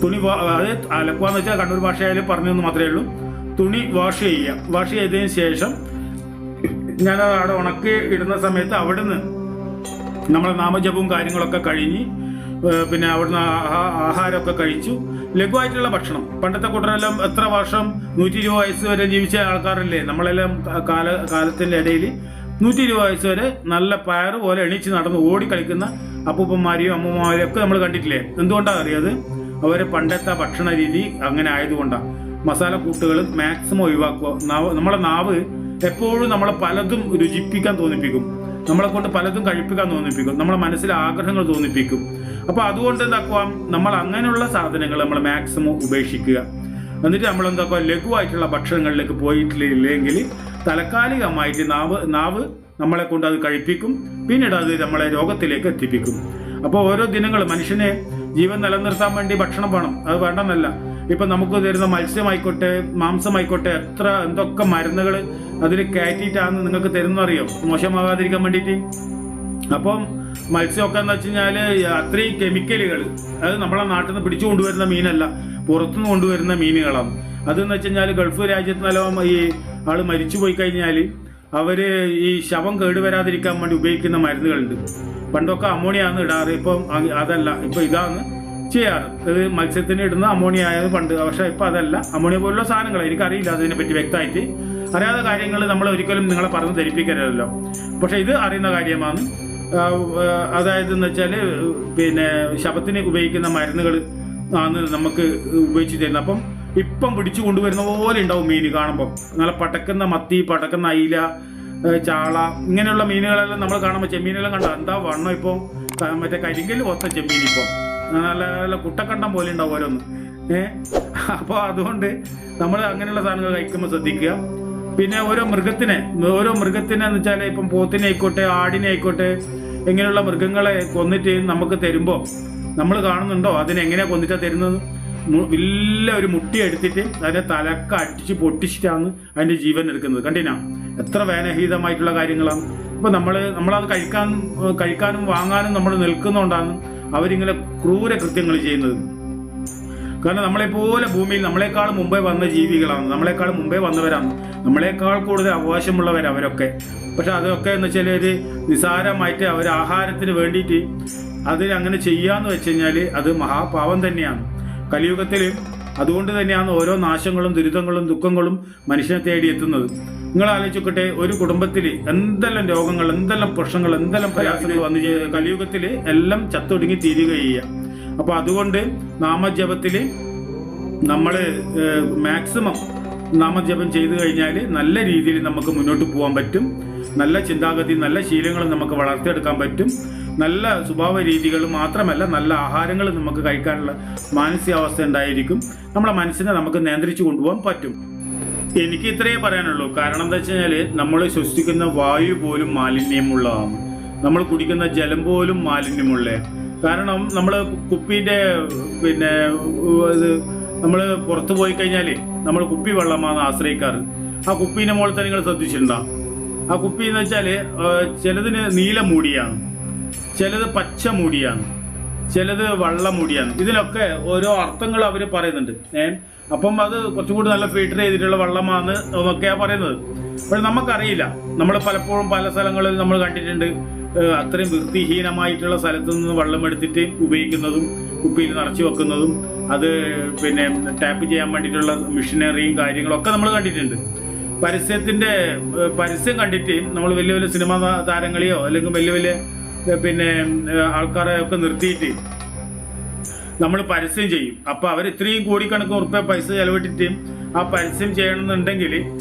തുണി, അത് അലക്കുവാന്ന് വെച്ചാൽ കണ്ണൂർ ഭാഷയായാലും പറഞ്ഞതെന്ന് മാത്രമേ ഉള്ളൂ. തുണി വാഷ് ചെയ്യുക. വാഷ് ചെയ്തതിന് ശേഷം ഞാനത് അവിടെ ഉണക്കി ഇടുന്ന സമയത്ത് അവിടുന്ന് നമ്മളെ നാമജപവും കാര്യങ്ങളൊക്കെ കഴിഞ്ഞ് പിന്നെ അവിടുന്ന് ആഹാരമൊക്കെ കഴിച്ചു. ലഘുവായിട്ടുള്ള ഭക്ഷണം. പണ്ടത്തെ കൂട്ടരെല്ലാം എത്ര വർഷം 120 വയസ്സ് വരെ ജീവിച്ച ആൾക്കാരല്ലേ. നമ്മളെല്ലാം കാലത്തിൻ്റെ ഇടയിൽ 120 വയസ്സ് വരെ നല്ല പയറ് പോലെ എണീച്ച് നടന്ന് ഓടിക്കളിക്കുന്ന അപ്പൂപ്പന്മാരെയും അമ്മൂമ്മമാരെയും ഒക്കെ നമ്മൾ കണ്ടിട്ടില്ലേ? എന്തുകൊണ്ടാണ് അറിയാത്? അവരെ പണ്ടത്തെ ഭക്ഷണ രീതി അങ്ങനെ ആയതുകൊണ്ടാണ്. മസാല കൂട്ടുകൾ മാക്സിമം ഒഴിവാക്കുക. നമ്മളെ നാവ് എപ്പോഴും നമ്മളെ പലതും രുചിപ്പിക്കാൻ തോന്നിപ്പിക്കും, നമ്മളെ കൊണ്ട് പലതും കഴിപ്പിക്കാൻ തോന്നിപ്പിക്കും, നമ്മളെ മനസ്സിൽ ആഗ്രഹങ്ങൾ തോന്നിപ്പിക്കും. അപ്പോൾ അതുകൊണ്ട് എന്താക്കുക, നമ്മൾ അങ്ങനെയുള്ള സാധനങ്ങൾ നമ്മൾ മാക്സിമം ഉപേക്ഷിക്കുക. എന്നിട്ട് നമ്മൾ എന്താക്കുക, ലഘുവായിട്ടുള്ള ഭക്ഷണങ്ങളിലേക്ക് പോയിട്ടില്ലെങ്കിൽ താൽക്കാലികമായിട്ട് നാവ് നമ്മളെ കൊണ്ട് അത് കഴിപ്പിക്കും, പിന്നീട് അത് നമ്മളെ രോഗത്തിലേക്ക് എത്തിപ്പിക്കും. അപ്പോൾ ഓരോ ദിനങ്ങൾ മനുഷ്യനെ ജീവൻ നിലനിർത്താൻ വേണ്ടി ഭക്ഷണം വേണം, അത് വേണ്ടെന്നല്ല. ഇപ്പം നമുക്ക് തരുന്ന മത്സ്യമായിക്കോട്ടെ മാംസമായിക്കോട്ടെ എന്തൊക്കെ മരുന്നുകൾ അതിൽ കയറ്റിയിട്ടാണ് നിങ്ങൾക്ക് തരുന്നറിയോ, മോശമാകാതിരിക്കാൻ വേണ്ടിയിട്ട്. അപ്പം മത്സ്യമൊക്കെ എന്ന് വെച്ച് കഴിഞ്ഞാൽ അത്രയും കെമിക്കലുകൾ, അത് നമ്മളെ നാട്ടിൽ നിന്ന് പിടിച്ചു കൊണ്ടുവരുന്ന മീനല്ല, പുറത്തുനിന്ന് കൊണ്ടുവരുന്ന മീനുകളാണ്. അതെന്ന് വെച്ച് കഴിഞ്ഞാൽ ഗൾഫ് രാജ്യത്ത് നിലവും ഈ ആൾ മരിച്ചു പോയി കഴിഞ്ഞാൽ അവർ ഈ ശവം കേടുവരാതിരിക്കാൻ വേണ്ടി ഉപയോഗിക്കുന്ന മരുന്നുകളുണ്ട്. പണ്ടൊക്കെ അമോണിയാണ് ഇടാറ്, ഇപ്പം അതല്ല, ഇപ്പം ഇതാണ് ചെയ്യാറ്. ഇത് മത്സ്യത്തിന് ഇടുന്ന അമോണിയ ആയത് പണ്ട്, പക്ഷേ ഇപ്പം അതല്ല. അമോണിയ പോലുള്ള സാധനങ്ങൾ എനിക്കറിയില്ല, അതിനെപ്പറ്റി വ്യക്തമായിട്ട് അറിയാത്ത കാര്യങ്ങൾ നമ്മൾ ഒരിക്കലും നിങ്ങളെ പറഞ്ഞ് ധരിപ്പിക്കരുതല്ലോ. പക്ഷെ ഇത് അറിയുന്ന കാര്യമാണ്. അതായത് എന്ന് വെച്ചാൽ പിന്നെ ശവത്തിന് ഉപയോഗിക്കുന്ന മരുന്നുകൾ ആണ് നമുക്ക് ഉപയോഗിച്ച് തരുന്നത്. അപ്പം ഇപ്പം പിടിച്ചു കൊണ്ടുവരുന്ന പോലെ ഉണ്ടാവും മീൻ കാണുമ്പോൾ. നല്ല പടക്കുന്ന മത്തി, പടക്കുന്ന അയില, ചാള, ഇങ്ങനെയുള്ള മീനുകളെല്ലാം നമ്മൾ കാണുമ്പോൾ ചെമ്മീനെല്ലാം കണ്ടാൽ എന്താ വണ്ണം. ഇപ്പോൾ മറ്റേ കരിങ്കല്ല് പോത്ത ചെമ്മീൻ ഇപ്പോൾ നല്ല നല്ല കുട്ടക്കണ്ടം പോലെ ഉണ്ടാവും ഓരോന്ന്. അപ്പോൾ അതുകൊണ്ട് നമ്മൾ അങ്ങനെയുള്ള സാധനങ്ങൾ കഴിക്കുമ്പോൾ ശ്രദ്ധിക്കുക. പിന്നെ ഓരോ മൃഗത്തിനെ എന്ന് വെച്ചാൽ ഇപ്പം പോത്തിനെ ആയിക്കോട്ടെ ആടിനെ ആയിക്കോട്ടെ ഇങ്ങനെയുള്ള മൃഗങ്ങളെ കൊന്നിട്ട് നമുക്ക് തരുമ്പോൾ നമ്മൾ കാണുന്നുണ്ടോ അതിനെങ്ങനെയാണ് കൊന്നിട്ടാണ് തരുന്നത്? വലിയ ഒരു മുട്ടി എടുത്തിട്ട് അതിൻ്റെ തലക്ക അടിച്ച് പൊട്ടിച്ചിട്ടാണ് അതിൻ്റെ ജീവൻ എടുക്കുന്നത്. കണ്ടിനാ എത്ര വേനഹീതമായിട്ടുള്ള കാര്യങ്ങളാണ്. ഇപ്പം നമ്മളത് കഴിക്കാനും വാങ്ങാനും നമ്മൾ നിൽക്കുന്നതുകൊണ്ടാണ് അവരിങ്ങനെ ക്രൂര കൃത്യങ്ങൾ ചെയ്യുന്നത്. കാരണം നമ്മളെപ്പോലെ ഭൂമിയിൽ നമ്മളെക്കാൾ മുമ്പേ വന്ന ജീവികളാണ്, നമ്മളെക്കാൾ മുമ്പേ വന്നവരാണ്, നമ്മളെക്കാൾ കൂടുതൽ അവകാശമുള്ളവർ അവരൊക്കെ. പക്ഷെ അതൊക്കെ എന്ന് വെച്ചാൽ ഒരു നിസാരമായിട്ട് അവർ ആഹാരത്തിന് വേണ്ടിയിട്ട് അങ്ങനെ ചെയ്യാന്ന് വെച്ച് കഴിഞ്ഞാൽ അത് മഹാപാപം തന്നെയാണ് കലിയുഗത്തിൽ. അതുകൊണ്ട് തന്നെയാണ് ഓരോ നാശങ്ങളും ദുരിതങ്ങളും ദുഃഖങ്ങളും മനുഷ്യനെ തേടി എത്തുന്നത്. നിങ്ങൾ ആലോചിക്കട്ടെ, ഒരു കുടുംബത്തിൽ എന്തെല്ലാം രോഗങ്ങൾ, എന്തെല്ലാം പ്രശ്നങ്ങൾ, എന്തെല്ലാം പ്രയാസങ്ങൾ വന്ന് കലിയുഗത്തിൽ എല്ലാം ചത്തൊടുങ്ങി തീരുക ചെയ്യുക. അപ്പോൾ അതുകൊണ്ട് നാമജപത്തിൽ നമ്മൾ മാക്സിമം നാമജപം ചെയ്തു കഴിഞ്ഞാൽ നല്ല രീതിയിൽ നമുക്ക് മുന്നോട്ട് പോകാൻ പറ്റും. നല്ല ചിന്താഗതി, നല്ല ശീലങ്ങൾ നമുക്ക് വളർത്തിയെടുക്കാൻ പറ്റും. നല്ല സ്വഭാവ രീതികൾ മാത്രമല്ല നല്ല ആഹാരങ്ങൾ നമുക്ക് കഴിക്കാനുള്ള മാനസികാവസ്ഥ ഉണ്ടായിരിക്കും. നമ്മളെ മനസ്സിനെ നമുക്ക് നിയന്ത്രിച്ചു കൊണ്ടുപോകാൻ പറ്റും. എനിക്ക് ഇത്രയേ പറയാനുള്ളൂ. കാരണം എന്താ വെച്ച് കഴിഞ്ഞാൽ നമ്മൾ ശ്വസിക്കുന്ന വായു പോലും മാലിന്യമുള്ളതാണ്, നമ്മൾ കുടിക്കുന്ന ജലം പോലും മാലിന്യമുള്ള. കാരണം നമ്മൾ കുപ്പീൻ്റെ പിന്നെ നമ്മൾ പുറത്തു പോയി കഴിഞ്ഞാൽ നമ്മൾ കുപ്പി വെള്ളമാണ് ആശ്രയിക്കാറ്. ആ കുപ്പീൻ്റെ മുകളിൽ തന്നെ നിങ്ങൾ ശ്രദ്ധിച്ചിട്ടുണ്ടാകും. ആ കുപ്പി എന്ന് വെച്ചാൽ ചിലതിന് നീല മൂടിയാണ്, ചിലത് പച്ച മൂടിയാണ്, ചിലത് വെള്ള മൂടിയാണ്. ഇതിലൊക്കെ ഓരോ അർത്ഥങ്ങൾ അവർ പറയുന്നുണ്ട്. അപ്പം അത് കുറച്ചും കൂടി നല്ല ഫിൽട്ടർ ചെയ്തിട്ടുള്ള വെള്ളമാണ് എന്നൊക്കെയാണ് പറയുന്നത്. പക്ഷെ നമുക്കറിയില്ല. നമ്മൾ പലപ്പോഴും പല സ്ഥലങ്ങളിൽ നമ്മൾ കണ്ടിട്ടുണ്ട് അത്രയും വൃത്തിഹീനമായിട്ടുള്ള സ്ഥലത്തു നിന്ന് വെള്ളം എടുത്തിട്ട് ഉപയോഗിക്കുന്നതും കുപ്പിയിൽ നിറച്ചു വെക്കുന്നതും അത് പിന്നെ ടാപ്പ് ചെയ്യാൻ വേണ്ടിയിട്ടുള്ള മെഷീനറിയും കാര്യങ്ങളൊക്കെ നമ്മൾ കണ്ടിട്ടുണ്ട്. പരസ്യം കണ്ടിട്ട് നമ്മൾ വലിയ വലിയ സിനിമാ താരങ്ങളെയോ അല്ലെങ്കിൽ വലിയ വലിയ പിന്നെ ആൾക്കാരെ ഒക്കെ നിർത്തിയിട്ട് നമ്മൾ പരസ്യം ചെയ്യും. അപ്പോൾ അവർ ഇത്രയും കോടിക്കണക്കിന് ഉറുപ്പിക പൈസ ചെലവിട്ടിട്ട് ആ പരസ്യം ചെയ്യണമെന്നുണ്ടെങ്കിൽ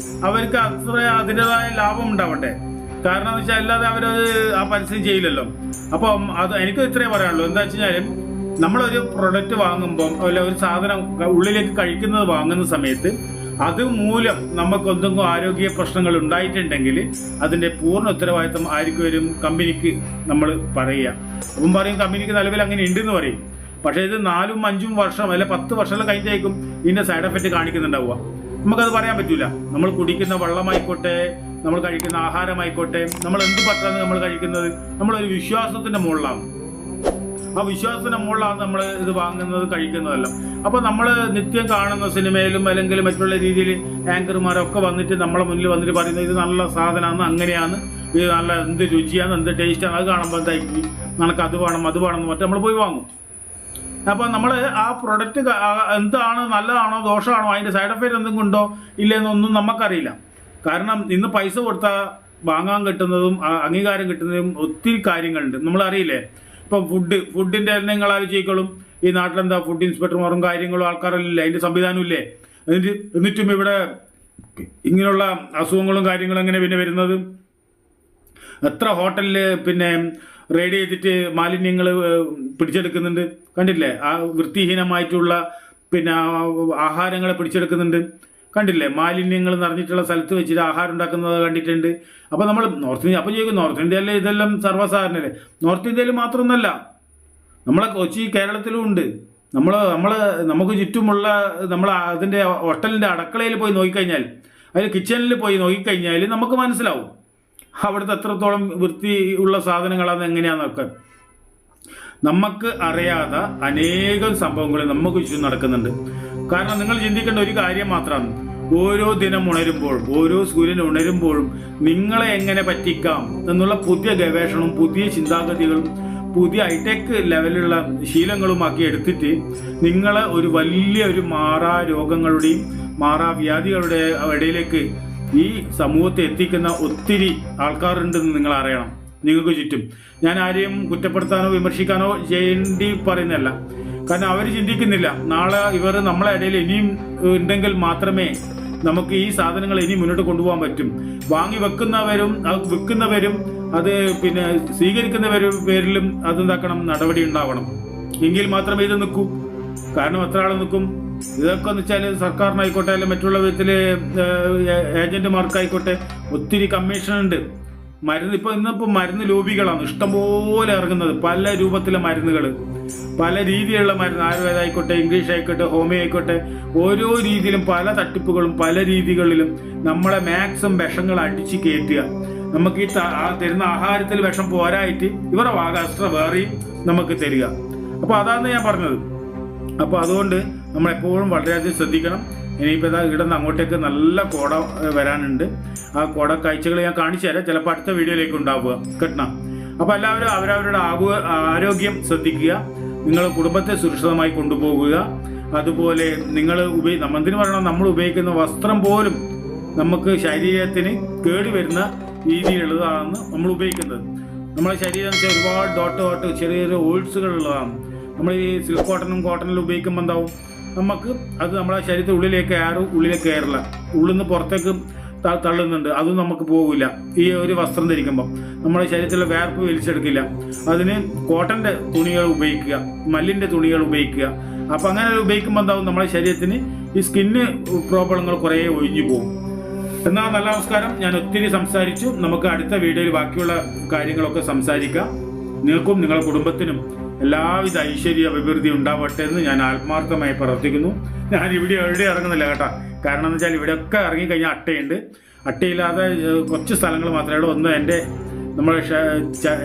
അവർക്ക് അത്ര അതിൻ്റെതായ ലാഭം ഉണ്ടാവട്ടെ. കാരണം എന്ന് വെച്ചാൽ അല്ലാതെ അവരത് ആ പരസ്യം ചെയ്യില്ലല്ലോ. അപ്പം അത് എനിക്ക് ഇത്രേ പറയാനുള്ളൂ. എന്താ വെച്ച് കഴിഞ്ഞാൽ നമ്മളൊരു പ്രൊഡക്റ്റ് വാങ്ങുമ്പം അല്ല ഒരു സാധനം ഉള്ളിലേക്ക് കഴിക്കുന്നത് വാങ്ങുന്ന സമയത്ത് അതുമൂലം നമുക്ക് എന്തെങ്കിലും ആരോഗ്യ പ്രശ്നങ്ങൾ ഉണ്ടായിട്ടുണ്ടെങ്കിൽ അതിൻ്റെ പൂർണ്ണ ഉത്തരവാദിത്വം ആർക്ക് വരും? കമ്പനിക്ക് നമ്മൾ പറയുക. അപ്പം പറയും കമ്പനിക്ക് നിലവിൽ അങ്ങനെ ഉണ്ടെന്ന് പറയും. പക്ഷേ ഇത് 4-5 വർഷം അല്ലെ 10 വർഷം കഴിഞ്ഞേക്കും ഇതിൻ്റെ സൈഡ് എഫക്റ്റ് കാണിക്കുന്നുണ്ടാവുക. നമുക്കത് പറയാൻ പറ്റില്ല. നമ്മൾ കുടിക്കുന്ന വെള്ളമായിക്കോട്ടെ, നമ്മൾ കഴിക്കുന്ന ആഹാരമായിക്കോട്ടെ, നമ്മൾ എന്ത് പറ്റാന്ന് നമ്മൾ കഴിക്കുന്നത് നമ്മളൊരു വിശ്വാസത്തിൻ്റെ മുകളിലാണ്. ആ വിശ്വാസത്തിന് മുകളിലാണ് നമ്മൾ ഇത് വാങ്ങുന്നത് കഴിക്കുന്നതല്ല. അപ്പോൾ നമ്മൾ നിത്യം കാണുന്ന സിനിമയിലും അല്ലെങ്കിൽ മറ്റുള്ള രീതിയിൽ ആങ്കർമാരൊക്കെ വന്നിട്ട് നമ്മളെ മുന്നിൽ വന്നിട്ട് പറയുന്നത് ഇത് നല്ല സാധനമാണ്, അങ്ങനെയാണ്, ഇത് നല്ല എന്ത് രുചിയാണ്, എന്ത് ടേസ്റ്റാണ്, അത് കാണുമ്പോൾ എന്തായിരിക്കും നമുക്ക് അത് വേണം മറ്റേ നമ്മൾ പോയി വാങ്ങും. അപ്പോൾ നമ്മൾ ആ പ്രൊഡക്റ്റ് എന്താണ്, നല്ലതാണോ ദോഷമാണോ, അതിൻ്റെ സൈഡ് എഫക്റ്റ് എന്തെങ്കിലും ഉണ്ടോ ഇല്ലെന്നൊന്നും നമുക്കറിയില്ല. കാരണം ഇന്ന് പൈസ കൊടുത്താൽ വാങ്ങാൻ കിട്ടുന്നതും അംഗീകാരം കിട്ടുന്നതും ഒത്തിരി കാര്യങ്ങളുണ്ട്, നമ്മളറിയില്ലേ. ഇപ്പം ഫുഡിൻ്റെ നിങ്ങൾ ആലോചിക്കോളും, ഈ നാട്ടിലെന്താ ഫുഡ് ഇൻസ്പെക്ടർമാരും കാര്യങ്ങളും ആൾക്കാരല്ലേ, അതിൻ്റെ സംവിധാനമില്ലേ. എന്നിട്ടും ഇവിടെ ഇങ്ങനെയുള്ള അസുഖങ്ങളും കാര്യങ്ങളും എങ്ങനെ പിന്നെ വരുന്നത്? എത്ര ഹോട്ടലിൽ പിന്നെ റെയ്ഡ് ചെയ്തിട്ട് മാലിന്യങ്ങൾ പിടിച്ചെടുക്കുന്നുണ്ട്, കണ്ടില്ലേ? ആ വൃത്തിഹീനമായിട്ടുള്ള പിന്നെ ആഹാരങ്ങളെ പിടിച്ചെടുക്കുന്നുണ്ട്, കണ്ടില്ലേ? മാലിന്യങ്ങൾ നിറഞ്ഞിട്ടുള്ള സ്ഥലത്ത് വെച്ചിട്ട് ആഹാരം ഉണ്ടാക്കുന്നത് കണ്ടിട്ടുണ്ട്. അപ്പോൾ നമ്മൾ നോർത്ത് ഇന്ത്യ അപ്പോൾ ചോദിക്കും, നോർത്ത് ഇന്ത്യയിൽ ഇതെല്ലാം സർവ്വസാധാരണല്ലേ? നോർത്ത് ഇന്ത്യയിൽ മാത്രമൊന്നുമല്ല, നമ്മളെ കൊച്ചി കേരളത്തിലും ഉണ്ട്. നമുക്ക് ചുറ്റുമുള്ള നമ്മൾ അതിൻ്റെ ഹോട്ടലിൻ്റെ അടുക്കളയിൽ പോയി നോക്കിക്കഴിഞ്ഞാൽ, അതിൽ കിച്ചണിൽ പോയി നോക്കിക്കഴിഞ്ഞാൽ നമുക്ക് മനസ്സിലാവും അവിടുത്തെ എത്രത്തോളം വൃത്തി ഉള്ള സാധനങ്ങളാണ് എങ്ങനെയാണെന്നൊക്കെ. നമുക്ക് അറിയാതെ അനേകം സംഭവങ്ങൾ നമുക്ക് ചുറ്റും നടക്കുന്നുണ്ട്. കാരണം നിങ്ങൾ ചിന്തിക്കേണ്ട ഒരു കാര്യം മാത്രമാണ്, ഓരോ ദിനം ഉണരുമ്പോഴും ഓരോ സൂര്യൻ ഉണരുമ്പോഴും നിങ്ങളെ എങ്ങനെ പറ്റിക്കാം എന്നുള്ള പുതിയ ഗവേഷണവും പുതിയ ചിന്താഗതികളും പുതിയ ഹൈടെക് ലെവലുള്ള ശീലങ്ങളുമാക്കി എടുത്തിട്ട് നിങ്ങളെ ഒരു വലിയൊരു മാറാ രോഗങ്ങളുടെയും മാറാ വ്യാധികളുടെ ഇടയിലേക്ക് ഈ സമൂഹത്തെ എത്തിക്കുന്ന ഒത്തിരി ആൾക്കാരുണ്ടെന്ന് നിങ്ങൾ അറിയണം. നിങ്ങൾക്ക് ചുറ്റും ഞാൻ ആരെയും കുറ്റപ്പെടുത്താനോ വിമർശിക്കാനോ ചെയ്യേണ്ടി പറയുന്നതല്ല. കാരണം അവർ ചിന്തിക്കുന്നില്ല നാളെ ഇവർ നമ്മളെ ഇടയിൽ ഇനിയും ഉണ്ടെങ്കിൽ മാത്രമേ നമുക്ക് ഈ സാധനങ്ങൾ ഇനി മുന്നോട്ട് കൊണ്ടുപോകാൻ പറ്റും. വാങ്ങി വെക്കുന്നവരും വിൽക്കുന്നവരും അത് പിന്നെ സ്വീകരിക്കുന്നവരും പേരിലും അതെന്താക്കണം, നടപടി ഉണ്ടാവണം. എങ്കിൽ മാത്രമേ ഇത് നിൽക്കൂ. കാരണം എത്ര ആൾ നിൽക്കും? ഇതൊക്കെ എന്ന് വെച്ചാൽ സർക്കാരിനായിക്കോട്ടെ അല്ലെങ്കിൽ മറ്റുള്ള വിധത്തിലെ ഏജന്റുമാർക്കായിക്കോട്ടെ ഒത്തിരി കമ്മീഷൻ ഉണ്ട്. മരുന്ന് ഇന്നിപ്പോൾ മരുന്ന് ലോബികളാണ് ഇഷ്ടംപോലെ ഇറങ്ങുന്നത്, പല രൂപത്തിലെ മരുന്നുകൾ, പല രീതിയിലുള്ള മരുന്ന്, ആയുർവേദ ആയിക്കോട്ടെ, ഇംഗ്ലീഷ് ആയിക്കോട്ടെ, ഹോമിയോ ആയിക്കോട്ടെ, ഓരോ രീതിയിലും പല തട്ടിപ്പുകളും പല രീതികളിലും നമ്മളെ മാക്സിമം വിഷങ്ങൾ അടിച്ച് കയറ്റുക. നമുക്ക് ഈ തരുന്ന ആഹാരത്തിൽ വിഷം പോരായിട്ട് ഇവരുടെ ഭാഗം എക്സ്ട്രാ വേറെയും നമുക്ക് തരിക. അപ്പോൾ അതാണ് ഞാൻ പറഞ്ഞത്. അപ്പോൾ അതുകൊണ്ട് നമ്മളെപ്പോഴും വളരെയധികം ശ്രദ്ധിക്കണം. ഇനിയിപ്പോൾ ഇതാ ഇവിടുന്ന് അങ്ങോട്ടേക്ക് നല്ല കോട വരാനുണ്ട്. ആ കോട കാഴ്ചകൾ ഞാൻ കാണിച്ചു തരാം, ചിലപ്പോൾ അടുത്ത വീഡിയോയിലേക്ക് ഉണ്ടാവുക കിട്ടണം. അപ്പോൾ എല്ലാവരും അവരവരുടെ ആരോഗ്യം ശ്രദ്ധിക്കുക, നിങ്ങളുടെ കുടുംബത്തെ സുരക്ഷിതമായി കൊണ്ടുപോകുക. അതുപോലെ നിങ്ങൾ എന്തിനു പറയണം, നമ്മൾ ഉപയോഗിക്കുന്ന വസ്ത്രം പോലും നമുക്ക് ശരീരത്തിന് കേടുവരുന്ന രീതിയിലുള്ളതാണ് നമ്മൾ ഉപയോഗിക്കുന്നത്. നമ്മുടെ ശരീരം ഒരുപാട് ഡോട്ട് ചെറിയ ചെറിയ ഓൾസുകളുള്ളതാണ്. നമ്മൾ ഈ സിൽക്ക് കോട്ടണിൽ ഉപയോഗിക്കുമ്പോൾ എന്താവും, നമുക്ക് അത് നമ്മുടെ ശരീരത്തിന് ഉള്ളിലേക്ക് കയറില്ല, ഉള്ളിൽ നിന്ന് പുറത്തേക്ക് തള്ളുന്നുണ്ട്, അതും നമുക്ക് പോകില്ല. ഈ ഒരു വസ്ത്രം ധരിക്കുമ്പോൾ നമ്മുടെ ശരീരത്തിലെ വേർപ്പ് വലിച്ചെടുക്കില്ല. അതിന് കോട്ടൻ്റെ തുണികൾ ഉപയോഗിക്കുക, മല്ലിൻ്റെ തുണികൾ ഉപയോഗിക്കുക. അപ്പം അങ്ങനെ ഉപയോഗിക്കുമ്പോൾ എന്താവും, നമ്മുടെ ശരീരത്തിന് ഈ സ്കിന്ന് പ്രോബ്ലങ്ങൾ കുറേ ഒഴിഞ്ഞു പോകും. എന്നാൽ നല്ല നമസ്കാരം, ഞാൻ ഒത്തിരി സംസാരിച്ചു. നമുക്ക് അടുത്ത വീഡിയോയിൽ ബാക്കിയുള്ള കാര്യങ്ങളൊക്കെ സംസാരിക്കാം. നിങ്ങൾക്കും നിങ്ങളുടെ കുടുംബത്തിനും എല്ലാവിധ ഐശ്വര്യ അഭിവൃദ്ധി ഉണ്ടാവട്ടെ എന്ന് ഞാൻ ആത്മാർത്ഥമായി പ്രാർത്ഥിക്കുന്നു. ഞാൻ ഇവിടെ എവിടെ ഇറങ്ങുന്നില്ല കേട്ടോ. കാരണം എന്ന് വെച്ചാൽ ഇവിടെയൊക്കെ ഇറങ്ങിക്കഴിഞ്ഞാൽ അട്ടയുണ്ട്. അട്ടയില്ലാതെ കുറച്ച് സ്ഥലങ്ങൾ മാത്രമേ ഉള്ളൂ. ഒന്ന്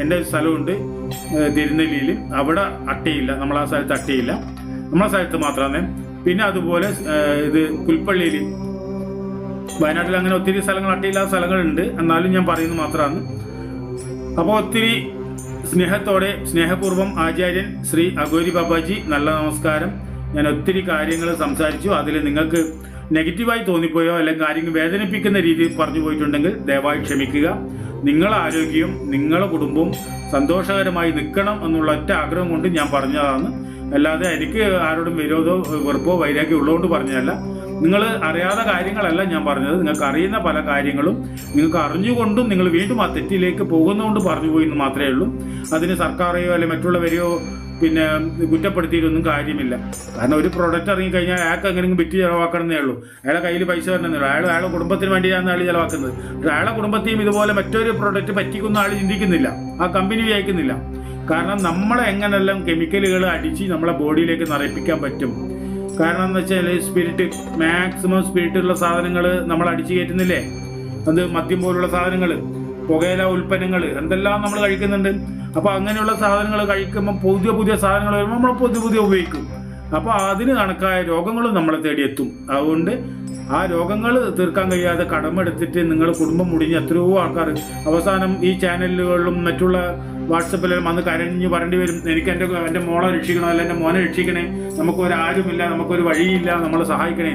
എൻ്റെ സ്ഥലമുണ്ട് തിരുനെല്ലിയിൽ, അവിടെ അട്ടയില്ല, നമ്മളാ സ്ഥലത്ത് അട്ടയില്ല, നമ്മളെ സ്ഥലത്ത് മാത്രമാണ്. പിന്നെ അതുപോലെ ഇത് പുൽപ്പള്ളിയിൽ, വയനാട്ടിൽ അങ്ങനെ ഒത്തിരി സ്ഥലങ്ങൾ അട്ടയില്ലാത്ത സ്ഥലങ്ങളുണ്ട്. എന്നാലും ഞാൻ പറയുന്നത് മാത്രമാണ്. അപ്പോൾ ഒത്തിരി സ്നേഹത്തോടെ സ്നേഹപൂർവ്വം ആചാര്യൻ ശ്രീ അഘോരി ബാബാജി, നല്ല നമസ്കാരം. ഞാൻ ഒത്തിരി കാര്യങ്ങൾ സംസാരിച്ചു. അതിൽ നിങ്ങൾക്ക് നെഗറ്റീവായി തോന്നിപ്പോയോ അല്ലെങ്കിൽ ആരെങ്കിലും വേദനിപ്പിക്കുന്ന രീതിയിൽ പറഞ്ഞു പോയിട്ടുണ്ടെങ്കിൽ ദയവായി ക്ഷമിക്കുക. നിങ്ങളുടെ ആരോഗ്യവും നിങ്ങളുടെ കുടുംബവും സന്തോഷകരമായി നിൽക്കണം എന്നുള്ള ഒറ്റ ആഗ്രഹം കൊണ്ട് ഞാൻ പറഞ്ഞതാണ്. അല്ലാതെ എനിക്ക് ആരോടും വിരോധമോ വെറുപ്പോ വൈരാഗ്യം ഉള്ളതുകൊണ്ട് പറഞ്ഞതല്ല. നിങ്ങൾ അറിയാത്ത കാര്യങ്ങളല്ല ഞാൻ പറഞ്ഞത്. നിങ്ങൾക്ക് അറിയുന്ന പല കാര്യങ്ങളും നിങ്ങൾക്ക് അറിഞ്ഞുകൊണ്ടും നിങ്ങൾ വീണ്ടും ആ തെറ്റിലേക്ക് പോകുന്നതുകൊണ്ട് പറഞ്ഞു പോയി എന്ന് മാത്രമേ ഉള്ളൂ. അതിന് സർക്കാരെയോ അല്ലെങ്കിൽ മറ്റുള്ളവരെയോ പിന്നെ കുറ്റപ്പെടുത്തിയിട്ടൊന്നും കാര്യമില്ല. കാരണം ഒരു പ്രോഡക്റ്റ് ഇറങ്ങിക്കഴിഞ്ഞാൽ അയാൾക്ക് എങ്ങനെയെങ്കിലും വിറ്റ് ചിലവാക്കണമെന്നേ ഉള്ളൂ. അയാളെ കയ്യിൽ പൈസ വരണമെന്നേ ഉള്ളൂ. അയാളുടെ കുടുംബത്തിന് വേണ്ടിയാണ് അയാൾ ചിലവാക്കുന്നത്. പക്ഷേ അയാളുടെ കുടുംബത്തെയും ഇതുപോലെ മറ്റൊരു പ്രോഡക്റ്റ് പറ്റിക്കുന്ന ആൾ ചിന്തിക്കുന്നില്ല, ആ കമ്പനി വിചാരിക്കുന്നില്ല. കാരണം നമ്മളെ എങ്ങനെല്ലാം കെമിക്കലുകൾ അടിച്ച് നമ്മളെ ബോഡിയിലേക്ക് നിറയിപ്പിക്കാൻ പറ്റും. കാരണം എന്ന് വെച്ചാൽ മാക്സിമം സ്പിരിറ്റുള്ള സാധനങ്ങൾ നമ്മൾ അടിച്ചു കയറ്റുന്നില്ലേ. അത് മദ്യം പോലുള്ള സാധനങ്ങൾ, പുകയില ഉൽപ്പന്നങ്ങൾ എന്തെല്ലാം നമ്മൾ കഴിക്കുന്നുണ്ട്. അപ്പോൾ അങ്ങനെയുള്ള സാധനങ്ങൾ കഴിക്കുമ്പോൾ പുതിയ സാധനങ്ങൾ വരുമ്പോൾ നമ്മൾ പുതിയ ഉപയോഗിക്കും. അപ്പോൾ അതിന് കണക്കായ രോഗങ്ങളും നമ്മളെ തേടിയെത്തും. അതുകൊണ്ട് ആ രോഗങ്ങൾ തീർക്കാൻ കഴിയാതെ കടമെടുത്തിട്ട് നിങ്ങൾ കുടുംബം മുടിഞ്ഞ് എത്രയോ ആൾക്കാർ അവസാനം ഈ ചാനലുകളിലും മറ്റുള്ള വാട്സപ്പിലും അന്ന് കരഞ്ഞ് പറയേണ്ടി വരും, എനിക്ക് എൻ്റെ മോളെ രക്ഷിക്കണം, അല്ല എൻ്റെ മോനെ രക്ഷിക്കണേ, നമുക്കൊരാരുമില്ല, നമുക്കൊരു വഴിയില്ല, നമ്മളെ സഹായിക്കണേ.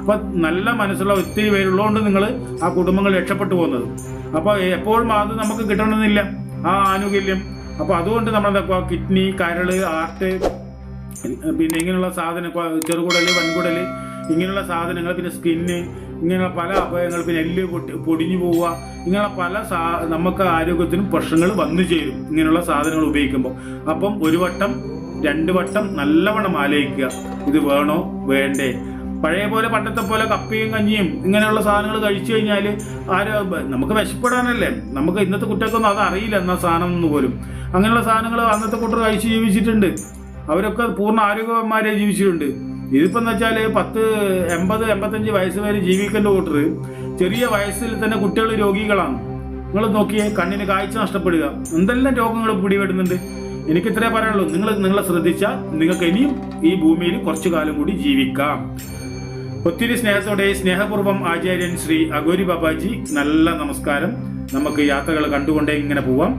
അപ്പോൾ നല്ല മനസ്സുള്ള ഒത്തിരി പേരുള്ളതുകൊണ്ട് നിങ്ങൾ ആ കുടുംബങ്ങൾ രക്ഷപ്പെട്ടു പോകുന്നത്. അപ്പോൾ എപ്പോഴും അത് നമുക്ക് കിട്ടണമെന്നില്ല ആ ആനുകൂല്യം. അപ്പോൾ അതുകൊണ്ട് നമ്മളെന്താ കിഡ്നി, കരള്, ഹാർട്ട്, പിന്നെ ഇങ്ങനെയുള്ള സാധനം, ചെറുകുടൽ, വൻകുടൽ, ഇങ്ങനെയുള്ള സാധനങ്ങൾ, പിന്നെ സ്കിന്ന്, ഇങ്ങനെയുള്ള പല അപായങ്ങൾ, പിന്നെ എല്ല് പൊടിഞ്ഞു പോവുക, ഇങ്ങനെയുള്ള പല നമുക്ക് ആരോഗ്യത്തിനും പ്രശ്നങ്ങൾ വന്നു ചേരും ഇങ്ങനെയുള്ള സാധനങ്ങൾ ഉപയോഗിക്കുമ്പോൾ. അപ്പം 1 വട്ടം 2 വട്ടം നല്ലവണ്ണം ആലോചിക്കുക, ഇത് വേണോ വേണ്ടേ. പഴയ പോലെ പണ്ടത്തെ പോലെ കപ്പയും കഞ്ഞിയും ഇങ്ങനെയുള്ള സാധനങ്ങൾ കഴിച്ചു കഴിഞ്ഞാൽ നമുക്ക് വിശപ്പെടാനല്ലേ. നമുക്ക് ഇന്നത്തെ കുട്ടികൾക്കൊന്നും അത് അറിയില്ല എന്നാ സാധനം എന്ന് പോലും. അങ്ങനെയുള്ള സാധനങ്ങൾ അന്നത്തെ കുട്ടികൾ കഴിച്ച് ജീവിച്ചിട്ടുണ്ട്. അവരൊക്കെ പൂർണ്ണ ആരോഗ്യവാന്മാരെ ജീവിച്ചിട്ടുണ്ട്. ഇതിപ്പോൾ എന്ന് വെച്ചാൽ 10, 80, 85 വയസ്സ് വരെ ജീവിക്കേണ്ട കൂട്ടർ ചെറിയ വയസ്സിൽ തന്നെ കുട്ടികൾ രോഗികളാണ്. നിങ്ങൾ നോക്കിയേ, കണ്ണിന് കാഴ്ച നഷ്ടപ്പെടുക, എന്തെല്ലാം രോഗങ്ങൾ പിടിപെടുന്നുണ്ട്. എനിക്കിത്രേ പറയാനുള്ളൂ, നിങ്ങളെ ശ്രദ്ധിച്ചാൽ നിങ്ങൾക്ക് ഇനിയും ഈ ഭൂമിയിൽ കുറച്ചു കാലം കൂടി ജീവിക്കാം. ഒത്തിരി സ്നേഹത്തോടെ സ്നേഹപൂർവ്വം ആചാര്യൻ ശ്രീ അഗോരി ബാബാജി, നല്ല നമസ്കാരം. നമുക്ക് യാത്രകൾ കണ്ടുകൊണ്ടേ ഇങ്ങനെ പോവാം.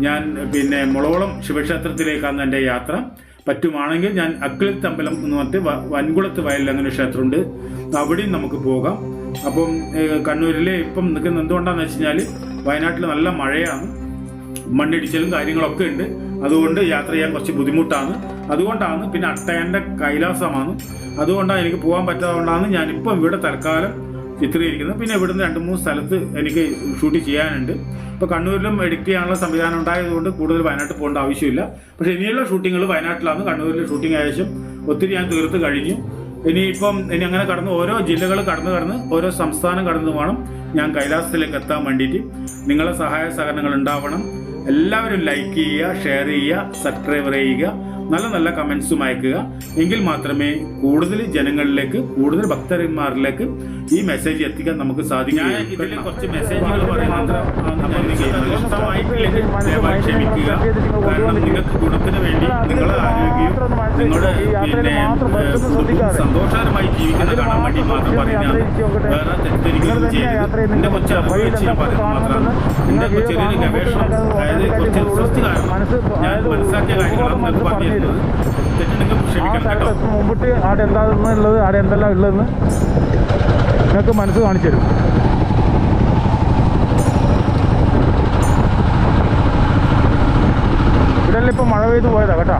ഞാൻ പിന്നെ മുളവോളം ശിവക്ഷേത്രത്തിലേക്കാണ് എൻ്റെ യാത്ര. പറ്റുമാണെങ്കിൽ ഞാൻ അക്കിളിത്തമ്പലം എന്ന് പറഞ്ഞിട്ട് വൻകുളത്ത് വയലിൽ അങ്ങനെ ക്ഷേത്രമുണ്ട്, അവിടെയും നമുക്ക് പോകാം. അപ്പം കണ്ണൂരിൽ ഇപ്പം നിൽക്കുന്ന എന്തുകൊണ്ടാണെന്ന് വെച്ച് കഴിഞ്ഞാൽ വയനാട്ടിൽ നല്ല മഴയാണ്, മണ്ണിടിച്ചിലും കാര്യങ്ങളൊക്കെ ഉണ്ട്. അതുകൊണ്ട് യാത്ര ചെയ്യാൻ കുറച്ച് ബുദ്ധിമുട്ടാണ്. അതുകൊണ്ടാണ്, പിന്നെ അട്ടയൻ്റെ കൈലാസമാണ്, അതുകൊണ്ടാണ് എനിക്ക് പോകാൻ പറ്റാത്തതുകൊണ്ടാണ് ഞാനിപ്പം ഇവിടെ തൽക്കാലം ചിത്രീകരിക്കുന്നത്. പിന്നെ ഇവിടുന്ന് 2-3 സ്ഥലത്ത് എനിക്ക് ഷൂട്ട് ചെയ്യാനുണ്ട്. ഇപ്പോൾ കണ്ണൂരിലും എഡിറ്റ് ചെയ്യാനുള്ള സംവിധാനം ഉണ്ടായതുകൊണ്ട് കൂടുതൽ വയനാട്ടിൽ പോകേണ്ട ആവശ്യമില്ല. പക്ഷേ ഇനിയുള്ള ഷൂട്ടിങ്ങൾ വയനാട്ടിലാണ്. കണ്ണൂരിലെ ഷൂട്ടിംഗ് ഏകദേശം ഒത്തിരി ഞാൻ തീർത്ത് കഴിഞ്ഞു. ഇനി അങ്ങനെ കടന്ന് ഓരോ ജില്ലകൾ കടന്ന് ഓരോ സംസ്ഥാനം കടന്നു വേണം ഞാൻ കൈലാസത്തിലേക്ക് എത്താൻ വേണ്ടിയിട്ട്. നിങ്ങളെ സഹായ സഹകരണങ്ങൾ ഉണ്ടാവണം. എല്ലാവരും ലൈക്ക് ചെയ്യുക, ഷെയർ ചെയ്യുക, സബ്സ്ക്രൈബ് ചെയ്യുക, നല്ല കമൻസും അയക്കുക. എങ്കിൽ മാത്രമേ കൂടുതൽ ജനങ്ങളിലേക്ക്, കൂടുതൽ ഭക്തന്മാരിലേക്ക് ഈ മെസ്സേജ് എത്തിക്കാൻ നമുക്ക് സാധിക്കും. ഇതിൽ കുറച്ച് മെസ്സേജുകൾ പറയുന്നത് ഇഷ്ടമായിട്ടില്ലെങ്കിൽ ദയവായി ക്ഷമിക്കുക. കാരണം നിങ്ങൾക്ക് ഗുണത്തിന് വേണ്ടി നിങ്ങളുടെ ആരോഗ്യവും നിങ്ങളുടെ പിന്നെ സന്തോഷകരമായി ജീവിക്കുന്നത് കാണാൻ വേണ്ടി മാത്രം പറയുന്നതാണ്. വേറെ തെറ്റിദ്ധരിക്കുകയും ചെയ്യരുത്. എന്റെ കൊച്ചു അറിവ് വെച്ച് ഞാൻ പറയുന്നത് മാത്രമാണ്. എന്റെ ചെറിയൊരു ഗവേഷണം, അതായത് കുറച്ച് റിസർച്ച് കാരണം ഞാൻ മനസ്സിലാക്കിയ കാര്യങ്ങളാണ് നിങ്ങൾക്ക് പറഞ്ഞു തരുന്നത്. തെറ്റുണ്ടെങ്കിൽ ക്ഷമിക്കണം കേട്ടോ. മുമ്പിട്ട് അവിടെ എന്താണെന്നുള്ളത്, അവിടെ എന്തെല്ലാം ഉള്ളതെന്ന് നിങ്ങൾക്ക് മനസ്സ് കാണിച്ചു തരും. ഇവിടെല്ലാം ഇപ്പം മഴ പെയ്ത് പോയതാ കേട്ടോ.